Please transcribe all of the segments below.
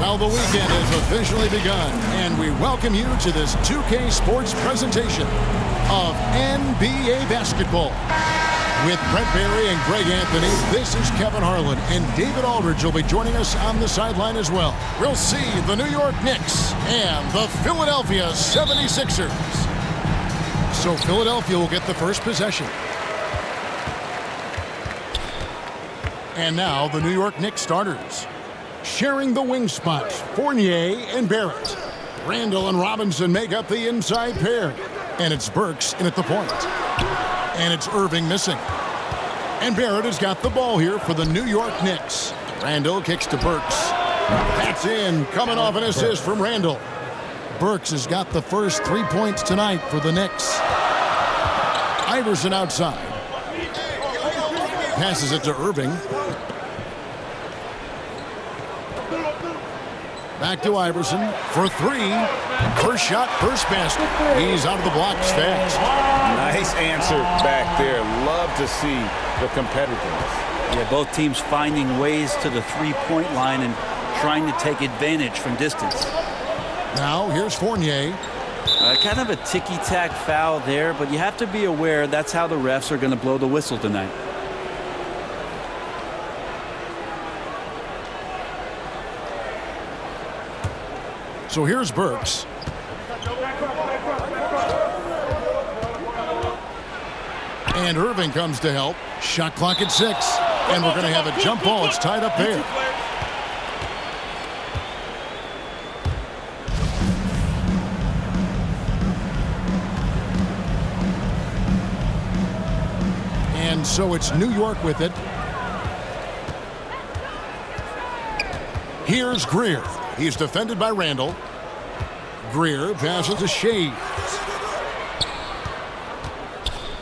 Well, the weekend has officially begun, and we welcome you to this 2K Sports presentation of NBA basketball. With Brent Barry and Greg Anthony, this is Kevin Harlan, and David Aldridge will be joining us on the sideline as well. We'll see the New York Knicks and the Philadelphia 76ers. So Philadelphia will get the first possession. And now the New York Knicks starters. Sharing the wing spots, Fournier and Barrett. Randall and Robinson make up the inside pair. And it's Burks in at the point. And it's Irving missing. And Barrett has got the ball here for the New York Knicks. Randall kicks to Burks. That's in, coming off an assist from Randall. Burks has got the first 3 points tonight for the Knicks. Iverson outside. Passes it to Irving. Back to Iverson for three. First shot, first basket. He's out of the blocks fast. Nice answer back there. Love to see the competitiveness. Yeah, both teams finding ways to the three-point line and trying to take advantage from distance. Now here's Fournier. Kind of a ticky-tack foul there, but you have to be aware that's how the refs are going to blow the whistle tonight. So here's Burks. And Irving comes to help. Shot clock at 6. And we're going to have a jump ball. It's tied up there. And so it's New York with it. Here's Greer. He's defended by Randall. Greer passes to Shea.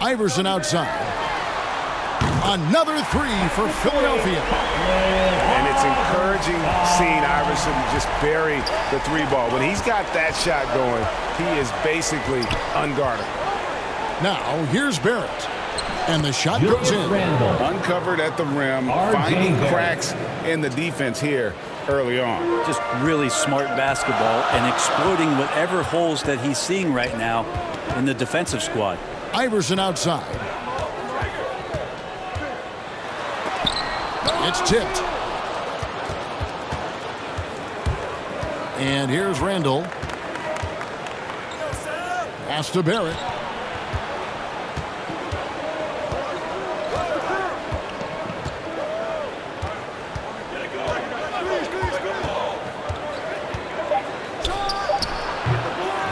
Iverson outside. Another three for Philadelphia. And it's encouraging seeing Iverson just bury the three ball. When he's got that shot going, he is basically unguardable. Now, here's Barrett. And the shot goes in. Uncovered at the rim, finding cracks in the defense here early on. Just really smart basketball and exploiting whatever holes that he's seeing right now in the defensive squad. Iverson outside. It's tipped. And here's Randall. Pass to Barrett.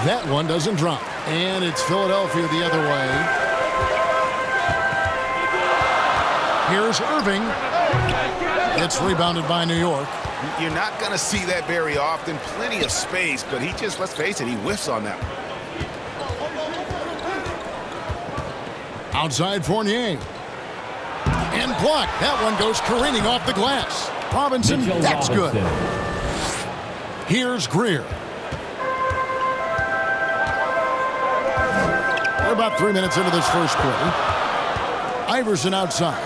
That one doesn't drop. And it's Philadelphia the other way. Here's Irving. It's rebounded by New York. You're not going to see that very often. Plenty of space, but he just, let's face it, he whiffs on that one. Outside Fournier. And blocked. That one goes careening off the glass. Robinson, that's good. Here's Greer. We're about 3 minutes into this first quarter. Iverson outside.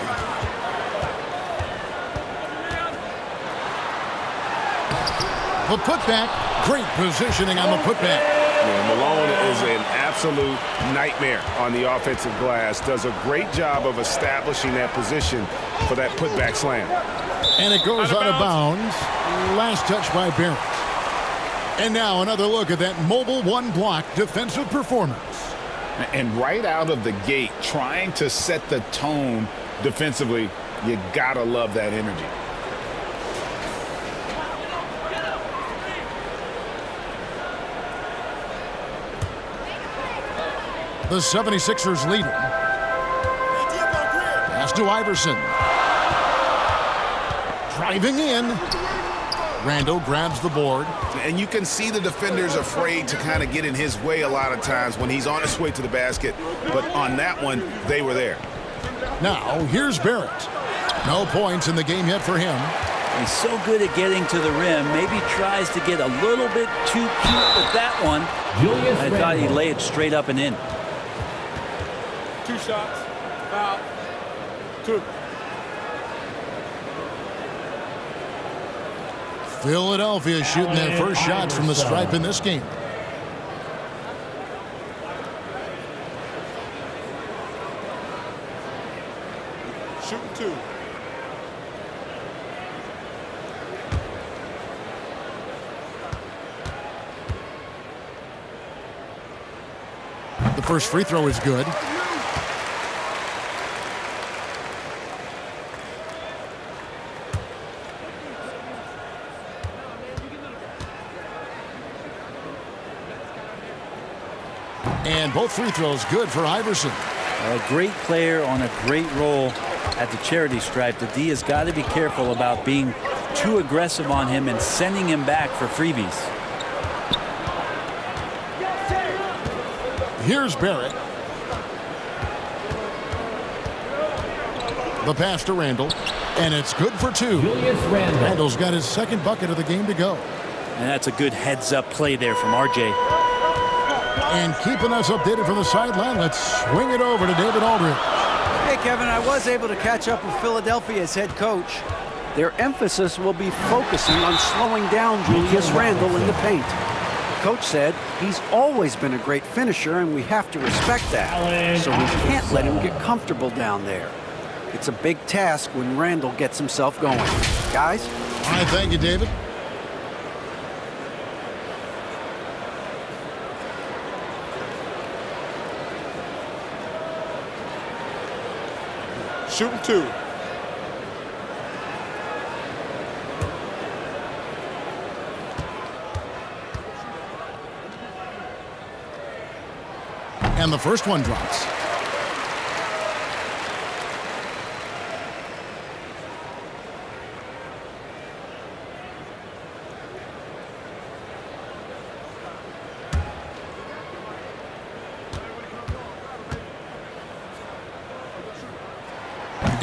The putback. Great positioning on the putback. Yeah, Malone is an absolute nightmare on the offensive glass. Does a great job of establishing that position for that putback slam. And it goes out of bounds. Last touch by Barrett. And now another look at that mobile one-block defensive performance. And right out of the gate, trying to set the tone defensively, you gotta love that energy. The 76ers lead it. Pass to Iverson. Driving in. Randall grabs the board. And you can see the defenders afraid to kind of get in his way a lot of times when he's on his way to the basket. But on that one, they were there. Now, here's Barrett. No points in the game yet for him. He's so good at getting to the rim. Maybe tries to get a little bit too cute with that one. I thought he'd lay it straight up and in. 2 shots. Foul. 2. Philadelphia shooting their first shots from the stripe in this game. Shooting 2. The first free throw is good. And both free throws good for Iverson. A great player on a great role at the charity stripe. The D has got to be careful about being too aggressive on him and sending him back for freebies. Here's Barrett. The pass to Randall. And it's good for 2. Randall's got his second bucket of the game to go. And that's a good heads-up play there from RJ. And keeping us updated from the sideline, let's swing it over to David Aldridge. Hey, Kevin, I was able to catch up with Philadelphia's head coach. Their emphasis will be focusing on slowing down Julius Randle in the paint. The coach said he's always been a great finisher, and we have to respect that. So we can't let him get comfortable down there. It's a big task when Randle gets himself going. Guys? All right, thank you, David. Shooting 2. And the first one drops.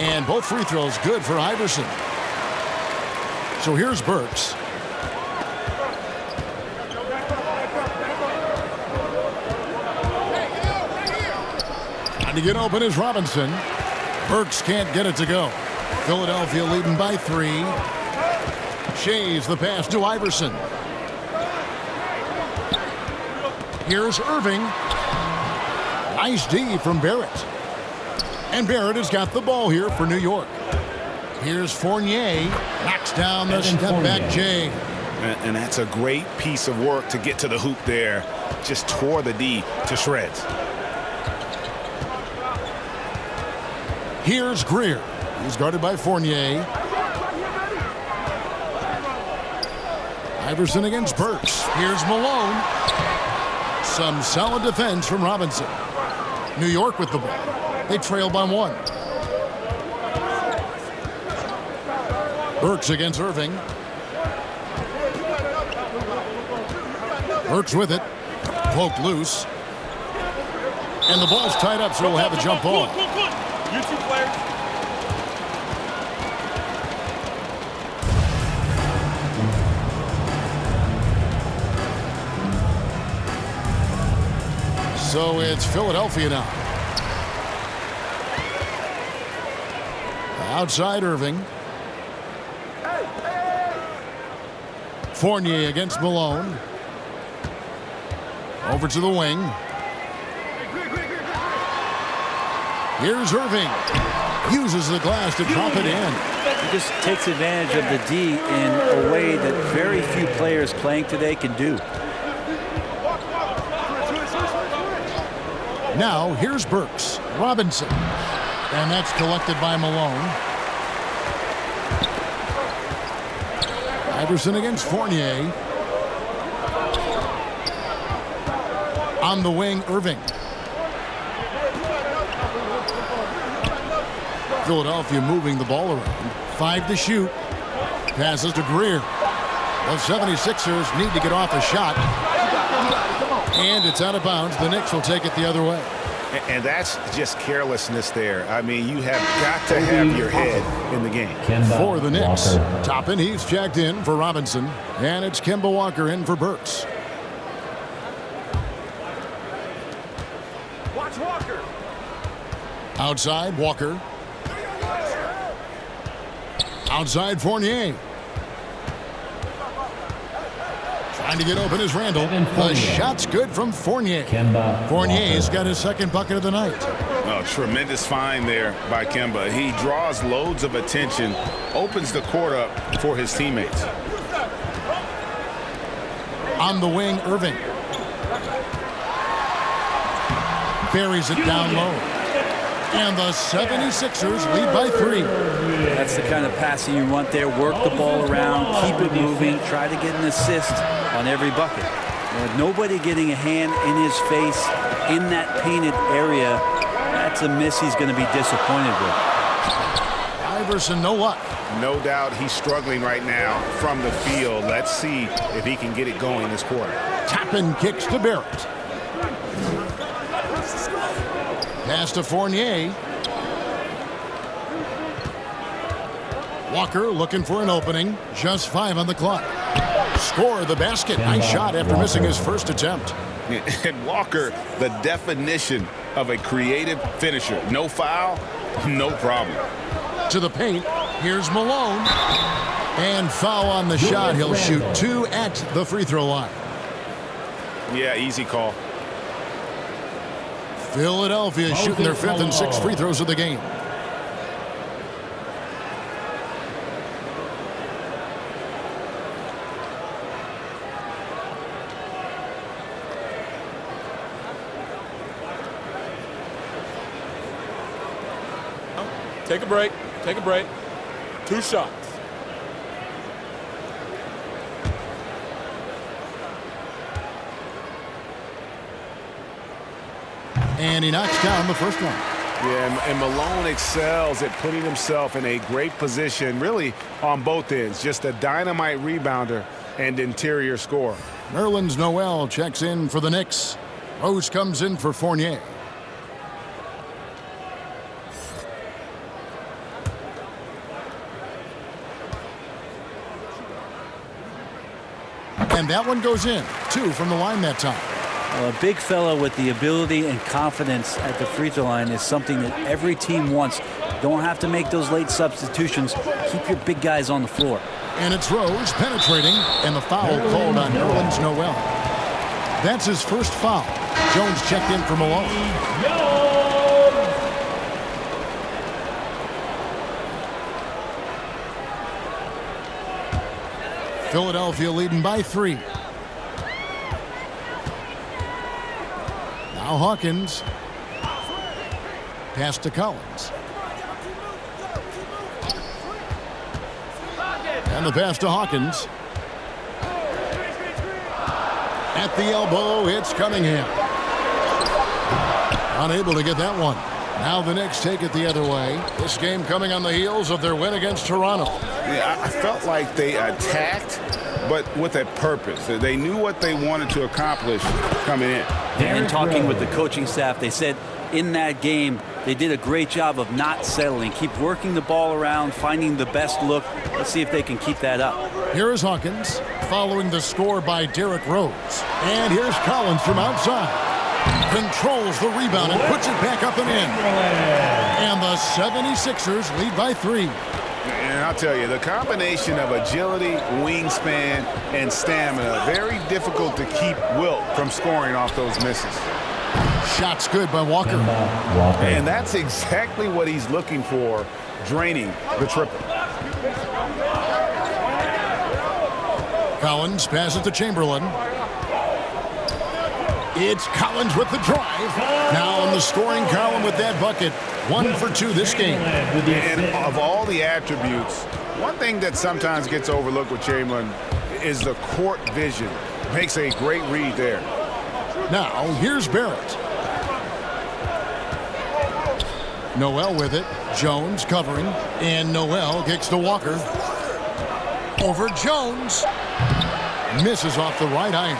And both free throws good for Iverson. So here's Burks. Trying to get open is Robinson. Burks can't get it to go. Philadelphia leading by 3. Shays the pass to Iverson. Here's Irving. Nice D from Barrett. And Barrett has got the ball here for New York. Here's Fournier. Knocks down the step-back J. And that's a great piece of work to get to the hoop there. Just tore the D to shreds. Here's Greer. He's guarded by Fournier. Iverson against Burks. Here's Malone. Some solid defense from Robinson. New York with the ball. They trail by 1. Burks against Irving. Burks with it. Poked loose. And the ball's tied up, so we'll have a jump ball. You 2 players. So it's Philadelphia now. Outside Irving. Fournier against Malone. Over to the wing. Here's Irving. Uses the glass to drop it in. He just takes advantage of the D in a way that very few players playing today can do. Now here's Burks. Robinson. And that's collected by Malone. Iverson against Fournier. On the wing, Irving. Philadelphia moving the ball around. 5 to shoot. Passes to Greer. The 76ers need to get off a shot. And it's out of bounds. The Knicks will take it the other way. And that's just carelessness there. I mean, you have got to have your head in the game. For the Knicks, Toppin, he's checked in for Robinson. And it's Kemba Walker in for Burks. Watch Walker. Outside, Walker. Outside, Fournier. Trying to get open is Randall. The shot's good from Fournier. Fournier's got his second bucket of the night. Oh, tremendous find there by Kemba. He draws loads of attention, opens the court up for his teammates. On the wing, Irving. Buries it down low. And the 76ers lead by 3. That's the kind of passing you want there. Work the ball around, keep it moving, try to get an assist on every bucket. With nobody getting a hand in his face in that painted area, that's a miss he's going to be disappointed with. Iverson, no luck. No doubt he's struggling right now from the field. Let's see if he can get it going this quarter. Toppin kicks to Barrett. Pass to Fournier. Walker looking for an opening. Just 5 on the clock. Score the basket. Nice shot after missing his first attempt. And Walker, the definition of a creative finisher. No foul, no problem. To the paint. Here's Malone. And foul on the shot. He'll shoot 2 at the free throw line. Yeah, easy call. Philadelphia shooting their 5th and 6th free throws of the game. Take a break. Take a break. 2 shots. And he knocks down the first one. Yeah, and Malone excels at putting himself in a great position, really on both ends. Just a dynamite rebounder and interior scorer. Nerlens Noel checks in for the Knicks. Rose comes in for Fournier. And that one goes in. 2 from the line that time. Well, a big fella with the ability and confidence at the free throw line is something that every team wants. Don't have to make those late substitutions. Keep your big guys on the floor. And it's Rose penetrating, and the foul called on Nerlens Noel. That's his first foul. Jones checked in for Malone. Philadelphia leading by 3. Now Hawkins. Pass to Collins. And the pass to Hawkins. At the elbow, it's Cunningham. Unable to get that one. Now the Knicks take it the other way. This game coming on the heels of their win against Toronto. Yeah, I felt like they attacked, but with a purpose. They knew what they wanted to accomplish coming in. And talking with the coaching staff, they said in that game they did a great job of not settling. Keep working the ball around, finding the best look. Let's see if they can keep that up. Here is Hawkins following the score by Derrick Rose. And here's Collins from outside. Controls the rebound and puts it back up and in. And the 76ers lead by 3. And I'll tell you, the combination of agility, wingspan, and stamina, very difficult to keep Wilt from scoring off those misses. Shot's good by Walker. And that's exactly what he's looking for, draining the triple. Collins passes to Chamberlain. It's Collins with the drive. Now in the scoring column with that bucket. 1 for 2 this game. And of all the attributes, one thing that sometimes gets overlooked with Chamberlain is the court vision. Makes a great read there. Now here's Barrett. Noel with it. Jones covering. And Noel kicks to Walker. Over Jones. Misses off the right iron.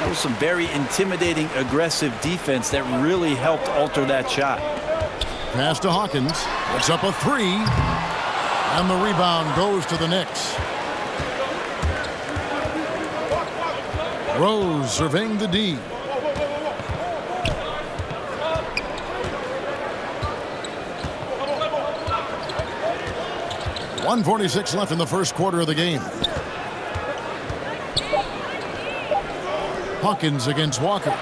That was some very intimidating, aggressive defense that really helped alter that shot. Pass to Hawkins. It's up a 3. And the rebound goes to the Knicks. Rose surveying the D. .146 left in the first quarter of the game. Hawkins against Walker.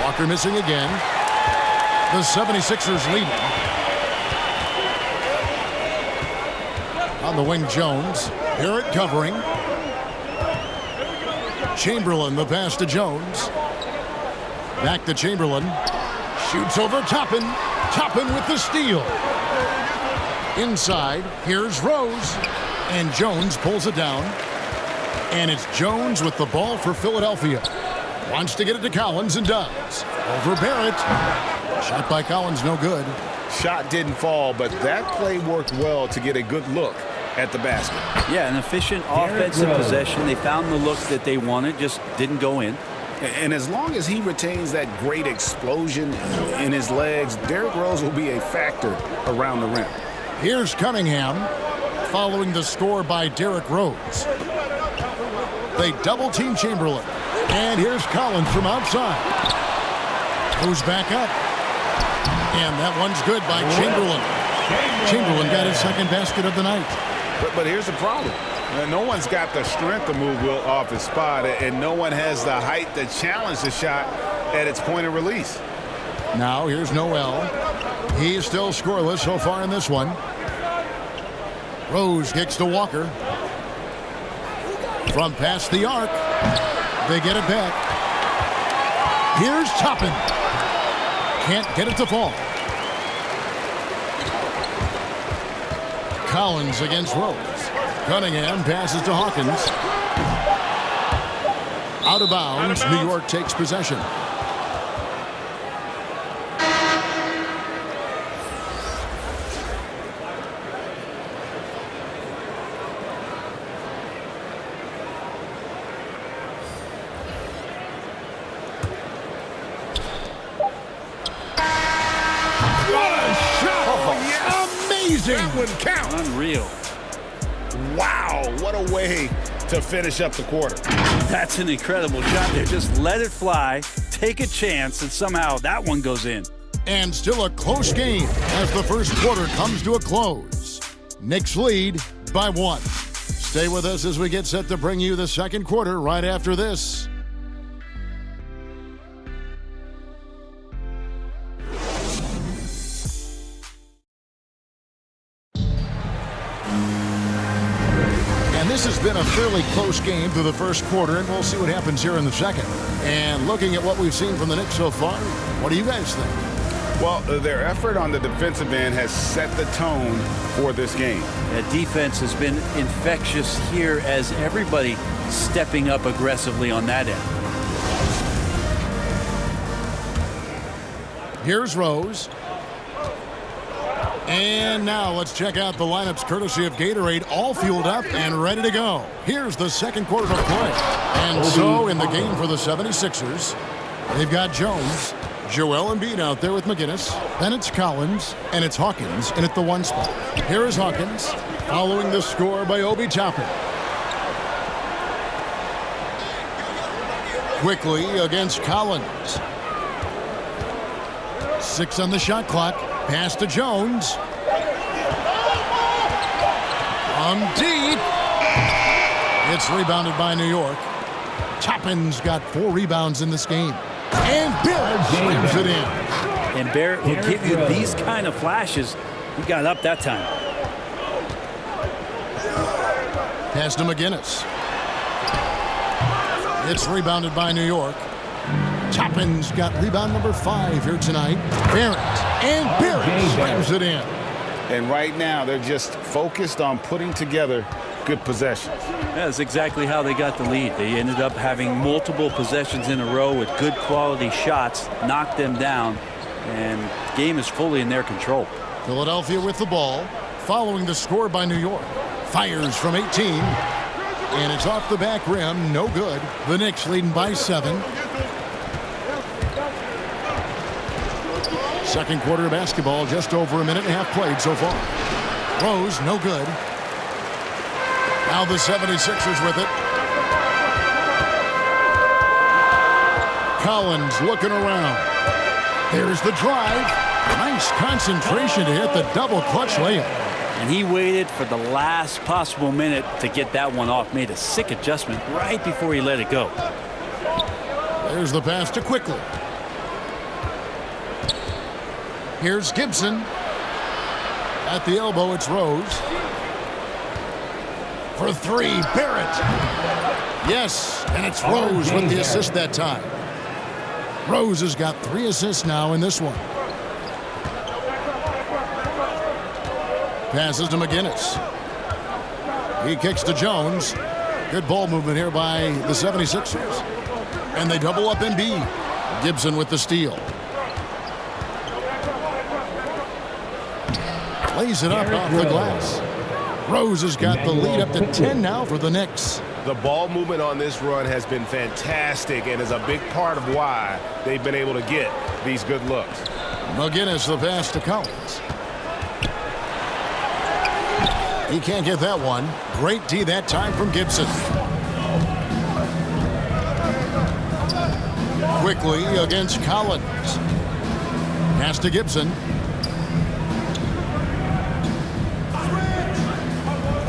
Walker missing again. The 76ers leading. On the wing, Jones. Barrett covering. Chamberlain, the pass to Jones. Back to Chamberlain. Shoots over Toppin. Toppin with the steal. Inside, here's Rose. And Jones pulls it down. And it's Jones with the ball for Philadelphia. Wants to get it to Collins and does. Over Barrett. Shot by Collins, no good. Shot didn't fall, but that play worked well to get a good look at the basket. Yeah, an efficient offensive possession. They found the look that they wanted, just didn't go in. And as long as he retains that great explosion in his legs, Derrick Rose will be a factor around the rim. Here's Cunningham following the score by Derrick Rose. They double-team Chamberlain. And here's Collins from outside. Goes back up. And that one's good by Chamberlain. Chamberlain got his second basket of the night. But here's the problem. No one's got the strength to move Wilt off his spot, and no one has the height to challenge the shot at its point of release. Now here's Noel. He's still scoreless so far in this one. Rose kicks to Walker. From past the arc. They get it back. Here's Toppin. Can't get it to fall. Collins against Rose. Cunningham passes to Hawkins. Out of bounds. New York takes possession. That would count. Unreal. Wow, what a way to finish up the quarter. That's an incredible shot there. Just let it fly, take a chance, and somehow that one goes in. And still a close game as the first quarter comes to a close. Knicks lead by 1. Stay with us as we get set to bring you the second quarter right after this. This has been a fairly close game through the first quarter, and we'll see what happens here in the second. And looking at what we've seen from the Knicks so far, what do you guys think? Well, their effort on the defensive end has set the tone for this game. That defense has been infectious here as everybody stepping up aggressively on that end. Here's Rose. And now let's check out the lineups courtesy of Gatorade, all fueled up and ready to go. Here's the second quarter of play. And so in the game for the 76ers, they've got Jones, Joel Embiid out there with McGinnis. Then it's Collins, and it's Hawkins in at the 1 spot. Here is Hawkins, following the score by Obi Toppin. Quickly against Collins. 6 on the shot clock. Pass to Jones. From deep. It's rebounded by New York. Toppin's got 4 rebounds in this game. And Barrett slams it in. And Barrett will give you these kind of flashes. He got up that time. Pass to McGinnis. It's rebounded by New York. Toppin's got rebound number 5 here tonight. Barrett. And Barrett slams it in. And right now, they're just focused on putting together good possessions. That's exactly how they got the lead. They ended up having multiple possessions in a row with good quality shots, knocked them down, and the game is fully in their control. Philadelphia with the ball, following the score by New York. Fires from 18, and it's off the back rim, no good. The Knicks leading by 7. Second quarter of basketball, just over a minute and a half played so far. Rose, no good. Now the 76ers with it. Collins looking around. There's the drive. Nice concentration to hit the double clutch layup. And he waited for the last possible minute to get that one off. Made a sick adjustment right before he let it go. There's the pass to Quickly. Here's Gibson. At the elbow, it's Rose. For three, Barrett. Yes, and it's Rose with the assist that time. Rose has got 3 assists now in this one. Passes to McGinnis. He kicks to Jones. Good ball movement here by the 76ers. And they double up Embiid. Gibson with the steal. Lays it up off the glass. Rose has got the lead up to 10 now for the Knicks. The ball movement on this run has been fantastic and is a big part of why they've been able to get these good looks. McGinnis the pass to Collins. He can't get that one. Great D that time from Gibson. Quickly against Collins. Pass to Gibson.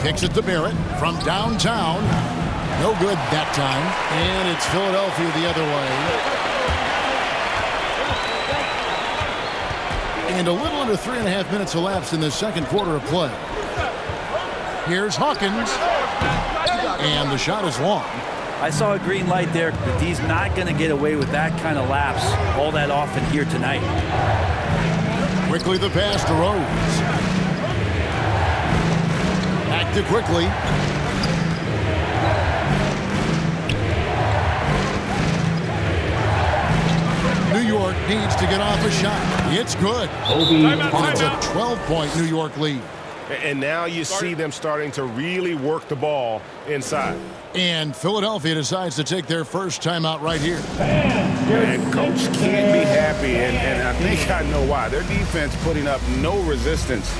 Kicks it to Barrett from downtown. No good that time. And it's Philadelphia the other way. And a little under 3.5 minutes elapsed in the second quarter of play. Here's Hawkins. And the shot is long. I saw a green light there, but he's not going to get away with that kind of lapse all that often here tonight. Quickly the pass to Rose. Back to Quickly. New York needs to get off a shot. It's good. And it's a 12-point New York lead. And now you see them starting to really work the ball inside. And Philadelphia decides to take their first timeout right here. And Coach can't be happy, and I think I know why. Their defense putting up no resistance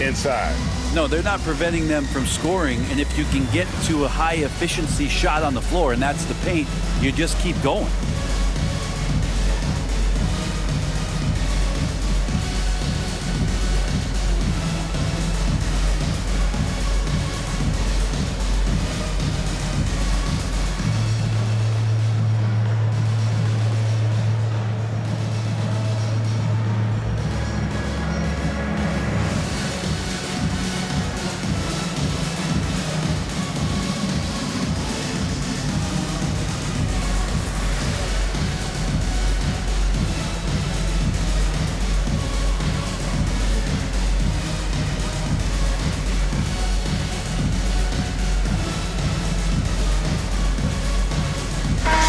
inside. No, they're not preventing them from scoring, and if you can get to a high-efficiency shot on the floor, and that's the paint, you just keep going.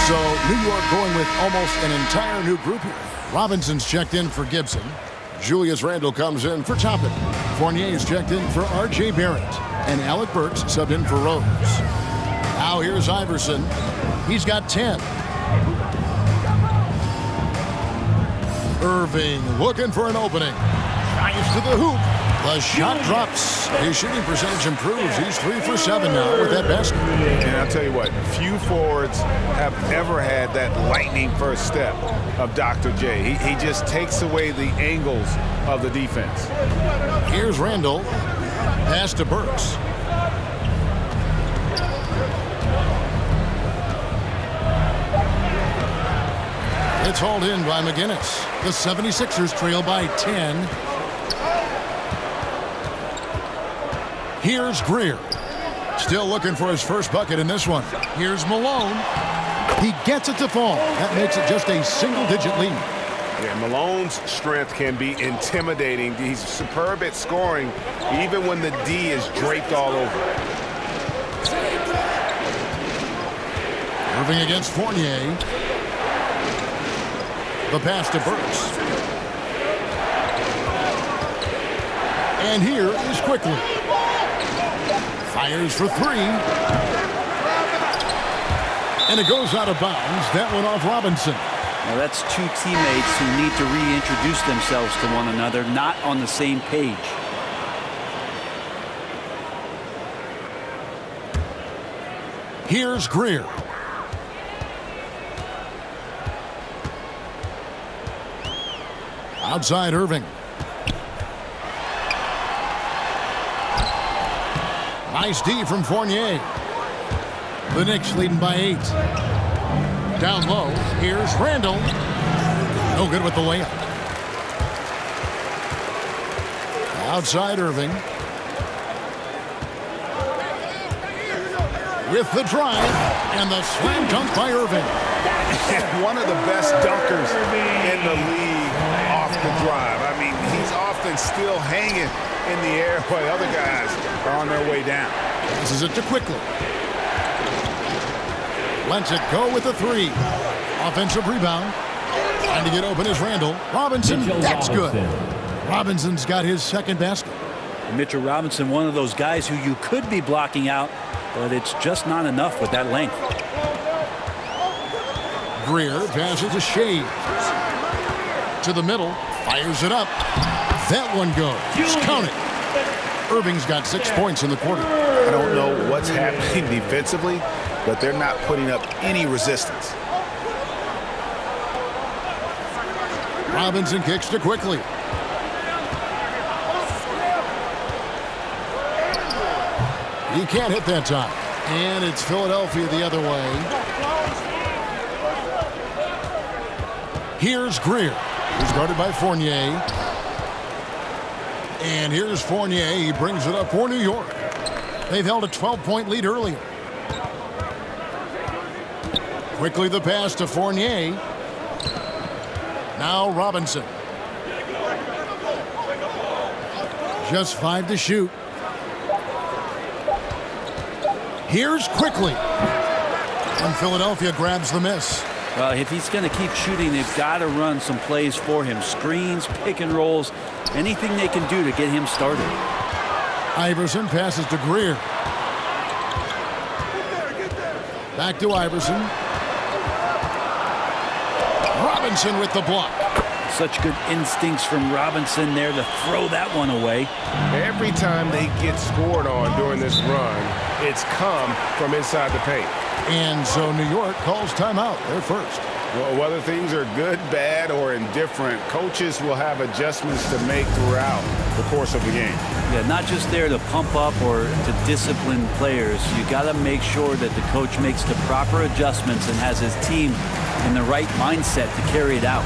So New York going with almost an entire new group here. Robinson's checked in for Gibson. Julius Randle comes in for Toppin. Fournier's checked in for R.J. Barrett. And Alec Burks subbed in for Rose. Now here's Iverson. He's got 10. Irving looking for an opening. Drives to the hoop. The shot drops. His shooting percentage improves. He's 3 for 7 now with that basket. And I'll tell you what, few forwards have ever had that lightning first step of Dr. J. He just takes away the angles of the defense. Here's Randle. Pass to Burks. It's hauled in by McGinnis. The 76ers trail by 10. Here's Greer. Still looking for his first bucket in this one. Here's Malone. He gets it to fall. That makes it just a single-digit lead. Yeah, Malone's strength can be intimidating. He's superb at scoring, even when the D is draped all over. Irving against Fournier. The pass to Burks. And here is Quickly. Fires for 3. And it goes out of bounds. That one off Robinson. Now that's two teammates who need to reintroduce themselves to one another, not on the same page. Here's Greer. Outside Irving. Nice D from Fournier. The Knicks leading by 8. Down low. Here's Randall. No good with the layup. Outside Irving. With the drive. And the slam dunk by Irving. One of the best dunkers in the league off the drive. I mean, he's often still hanging in the air while other guys are on their way down. This is it to Quickly. Lets it go with a three. Offensive rebound. Trying to get open is Randall. Robinson, that's good. Robinson's got his second basket. Mitchell Robinson, one of those guys who you could be blocking out, but it's just not enough with that length. Greer passes to Shea. To the middle. Fires it up. That one goes. Count it. Irving's got 6 points in the quarter. I don't know what's happening defensively, but they're not putting up any resistance. Robinson kicks to Quickly. He can't hit that time. And it's Philadelphia the other way. Here's Greer, who's guarded by Fournier. And here's Fournier. He brings it up for New York. They've held a 12-point lead earlier. Quickly the pass to Fournier. Now Robinson. Just 5 to shoot. Here's Quickly. And Philadelphia grabs the miss. Well, if he's going to keep shooting, they've got to run some plays for him. Screens, pick and rolls, anything they can do to get him started. Iverson passes to Greer. Back to Iverson. Robinson with the block. Such good instincts from Robinson there to throw that one away. Every time they get scored on during this run, it's come from inside the paint. And so New York calls timeout. They're first. Well, whether things are good, bad, or indifferent, coaches will have adjustments to make throughout the course of the game. Yeah, not just there to pump up or to discipline players. You got to make sure that the coach makes the proper adjustments and has his team in the right mindset to carry it out.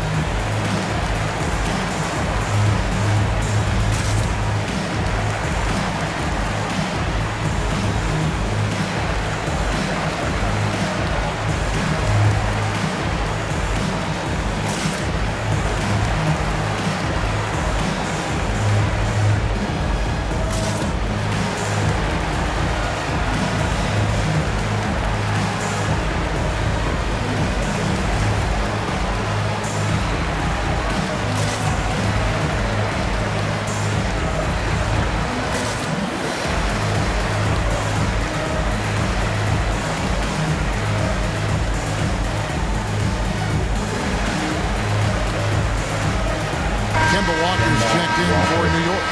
Walker's checked in for New York.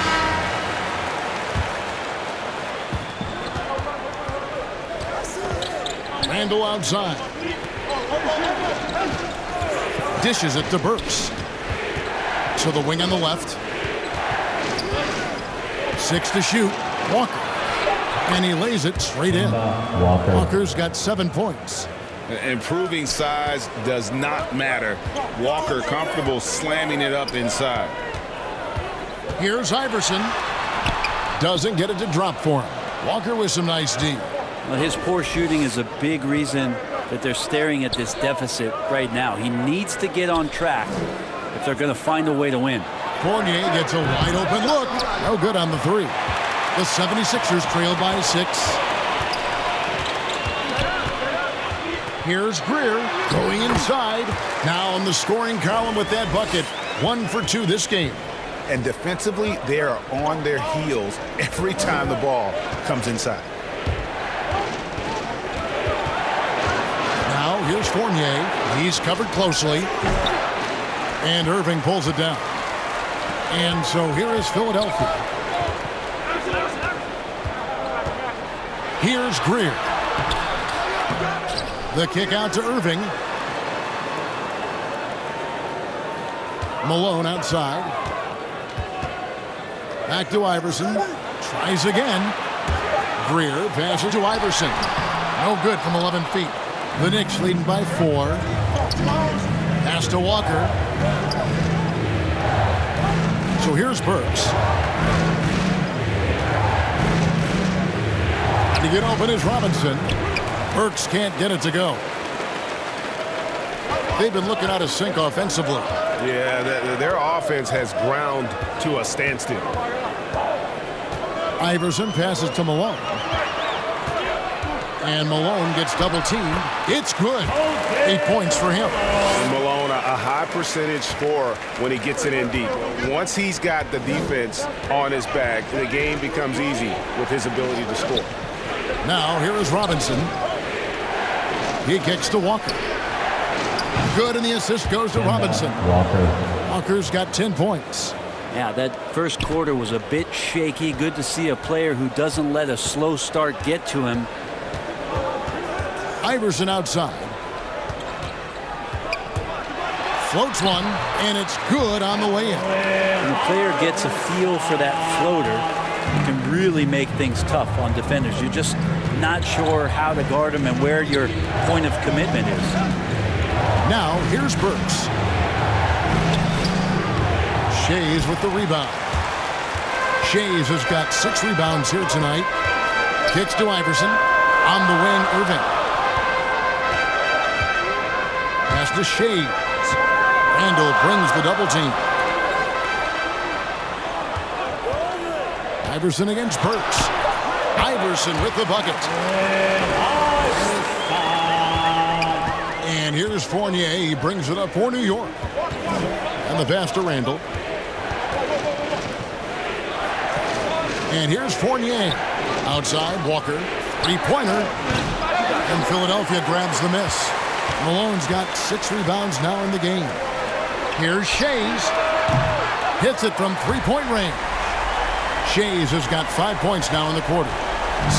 Randall outside. Dishes it to Burks. To the wing on the left. 6 to shoot. Walker. And he lays it straight in. Walker's got 7 points. Improving size does not matter. Walker comfortable slamming it up inside. Here's Iverson. Doesn't get it to drop for him. Walker with some nice D. Well, his poor shooting is a big reason that they're staring at this deficit right now. He needs to get on track if they're going to find a way to win. Fournier gets a wide open look. No good on the three. The 76ers trail by 6. Here's Greer going inside. Now on the scoring column with that bucket. 1 for 2 this game. And defensively, they are on their heels every time the ball comes inside. Now here's Fournier. He's covered closely. And Irving pulls it down. And so here is Philadelphia. Here's Greer. The kick out to Irving. Malone outside. Back to Iverson. Tries again. Greer passes to Iverson. No good from 11 feet. The Knicks leading by 4. Pass to Walker. So here's Burks. To get open is Robinson. Burks can't get it to go. They've been looking out of sync offensively. Yeah, their offense has ground to a standstill. Iverson passes to Malone. And Malone gets double teamed. It's good. 8 points for him. And Malone, a high percentage scorer when he gets it in deep. Once he's got the defense on his back, the game becomes easy with his ability to score. Now here is Robinson. He kicks to Walker. Good, and the assist goes to Robinson. Walker's got 10 points. Yeah, that first quarter was a bit shaky. Good to see a player who doesn't let a slow start get to him. Iverson outside. Floats one, and it's good on the way in. When the player gets a feel for that floater, it can really make things tough on defenders. You're just not sure how to guard them and where your point of commitment is. Now here's Burks. Shays with the rebound. Shays has got 6 rebounds here tonight. Kicks to Iverson. On the wing, Irving. Pass to Shays. Randall brings the double team. Iverson against Burks. Iverson with the bucket. And here's Fournier. He brings it up for New York. And the pass to Randall. And here's Fournier. Outside, Walker. 3-pointer. And Philadelphia grabs the miss. Malone's got 6 rebounds now in the game. Here's Shays. Hits it from 3-point range. Shays has got 5 points now in the quarter.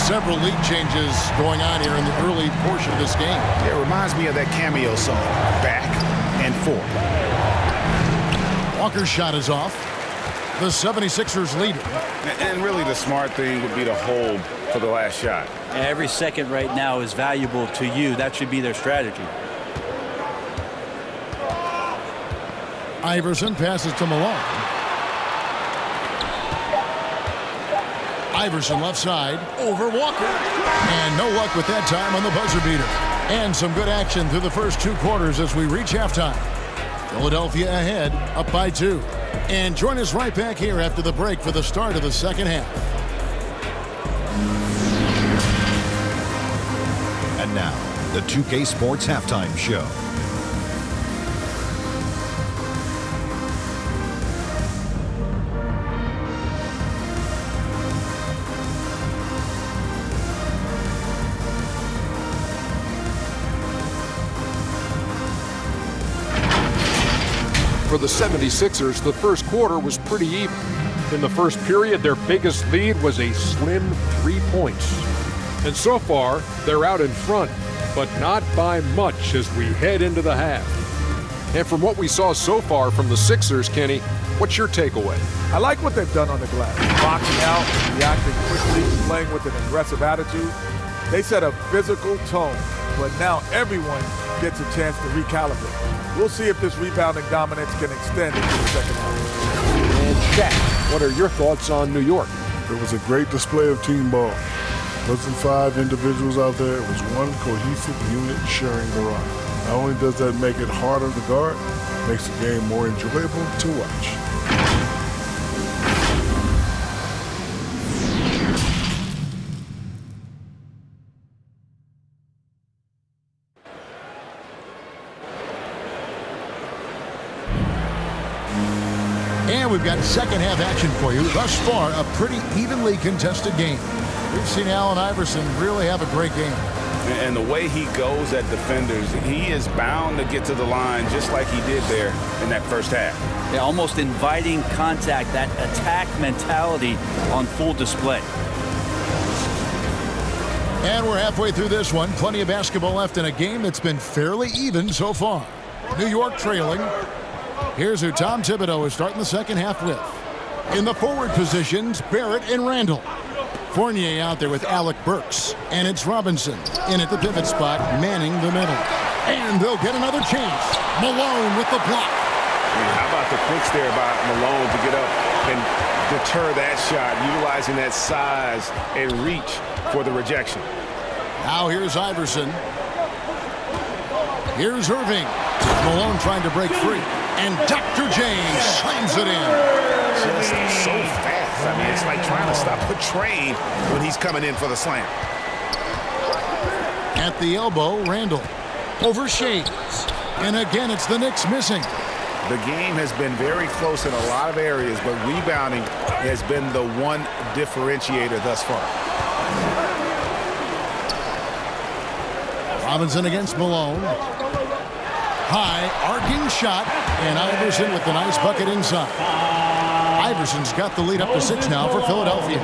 Several league changes going on here in the early portion of this game. It reminds me of that cameo song, Back and Forth. Walker's shot is off. The 76ers lead it. And really the smart thing would be to hold for the last shot. Every second right now is valuable to you. That should be their strategy. Iverson passes to Malone. Iverson left side over Walker. And no luck with that time on the buzzer beater. And some good action through the first 2 quarters as we reach halftime. Philadelphia ahead, up by 2. And join us right back here after the break for the start of the second half. And now, the 2K Sports Halftime Show. For the 76ers, the first quarter was pretty even. In the first period, their biggest lead was a slim 3 points. And so far, they're out in front, but not by much as we head into the half. And from what we saw so far from the Sixers, Kenny, what's your takeaway? I like what they've done on the glass. Boxing out, reacting quickly, playing with an aggressive attitude. They set a physical tone, but now everyone gets a chance to recalibrate. We'll see if this rebounding dominance can extend into the second half. And Shaq, what are your thoughts on New York? It was a great display of team ball. It wasn't 5 individuals out there. It was one cohesive unit sharing the rock. Not only does that make it harder to guard, it makes the game more enjoyable to watch. And we've got second half action for you. Thus far, a pretty evenly contested game. We've seen Allen Iverson really have a great game. And the way he goes at defenders, he is bound to get to the line just like he did there in that first half. Yeah, almost inviting contact, that attack mentality on full display. And we're halfway through this one. Plenty of basketball left in a game that's been fairly even so far. New York trailing. Here's who Tom Thibodeau is starting the second half with. In the forward positions, Barrett and Randall. Fournier out there with Alec Burks. And it's Robinson in at the pivot spot, manning the middle. And they'll get another chance. Malone with the block. How about the quicks there by Malone to get up and deter that shot, utilizing that size and reach for the rejection. Now here's Iverson. Here's Irving. Malone trying to break free. And Dr. James slams it in. Just so fast. I mean, it's like trying to stop a train when he's coming in for the slam. At the elbow, Randall. Over Shades. And again, it's the Knicks missing. The game has been very close in a lot of areas, but rebounding has been the one differentiator thus far. Robinson against Malone. High, arcing shot, and Iverson with the nice bucket inside. Iverson's got the lead up to 6 now for Philadelphia.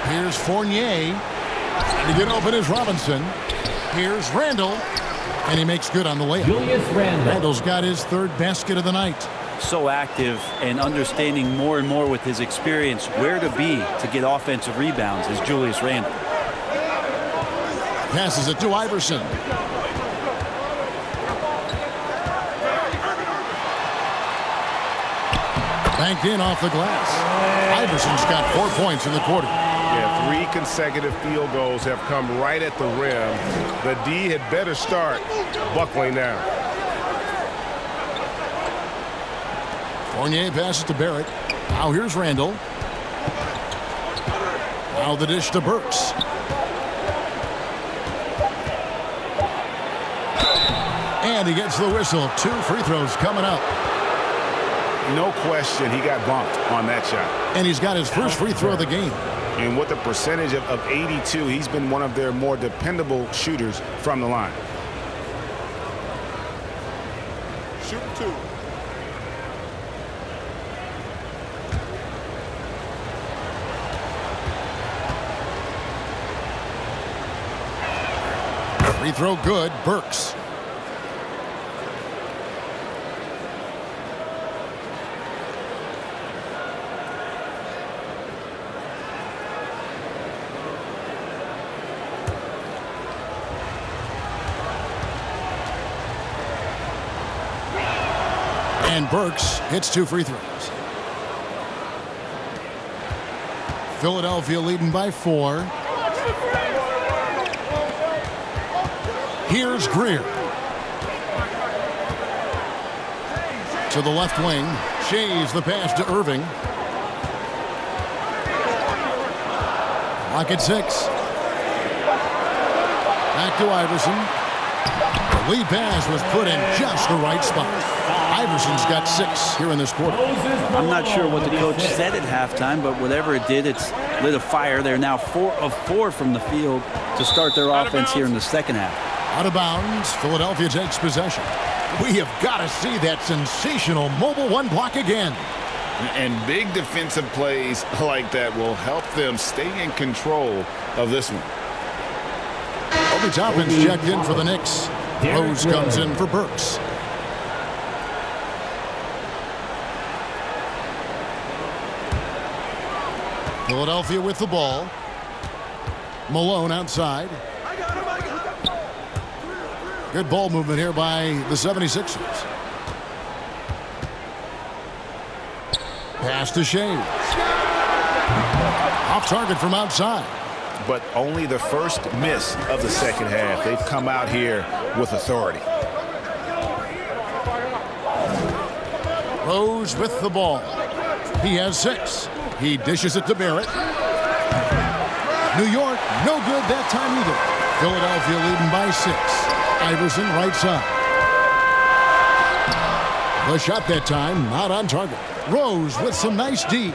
Here's Fournier. Trying to get open is Robinson. Here's Randall. And he makes good on the layup. Randall's got his 3rd basket of the night. So active and understanding more and more with his experience where to be to get offensive rebounds is Julius Randle. Passes it to Iverson. Banked in off the glass. Iverson's got 4 points in the quarter. Yeah, 3 consecutive field goals have come right at the rim. The D had better start buckling down. Fournier passes to Barrett. Now here's Randall. Now the dish to Burks. And he gets the whistle. 2 free throws coming up. No question he got bumped on that shot. And he's got his first free throw of the game. And with a percentage of 82, he's been one of their more dependable shooters from the line. Shoot 2. Free throw good. Burks. And Burks hits 2 free throws. Philadelphia leading by 4. Here's Greer. To the left wing. Shays the pass to Irving. Clock at 6. Back to Iverson. The lead pass was put in just the right spot. Iverson's got 6 here in this quarter. I'm not sure what the coach said at halftime, but whatever it did, it's lit a fire. They're now 4 of 4 from the field to start their offense here in the second half. Out of bounds, Philadelphia takes possession. We have got to see that sensational mobile 1 block again. And big defensive plays like that will help them stay in control of this one. Obi Toppin's checked in for the Knicks. Rose comes in for Burks. Philadelphia with the ball. Malone outside. Good ball movement here by the 76ers. Pass to Shea. Off target from outside. But only the first miss of the second half. They've come out here with authority. Rose with the ball. He has 6. He dishes it to Barrett. New York, no good that time either. Philadelphia leading by 6. Iverson right side. The shot that time, not on target. Rose with some nice D.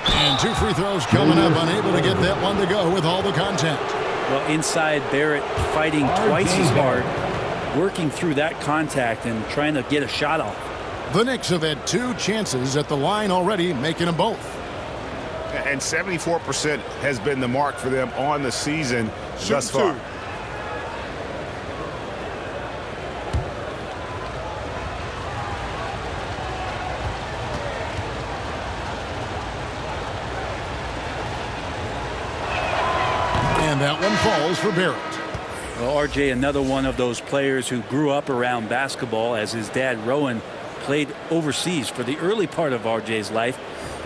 And 2 free throws coming up, unable to get that one to go with all the contact. Well, inside, Barrett fighting twice as hard, working through that contact and trying to get a shot off. The Knicks have had 2 chances at the line already, making them both. And 74% has been the mark for them on the season thus far. And that one falls for Barrett. Well, RJ, another one of those players who grew up around basketball, as his dad, Rowan, played overseas for the early part of RJ's life,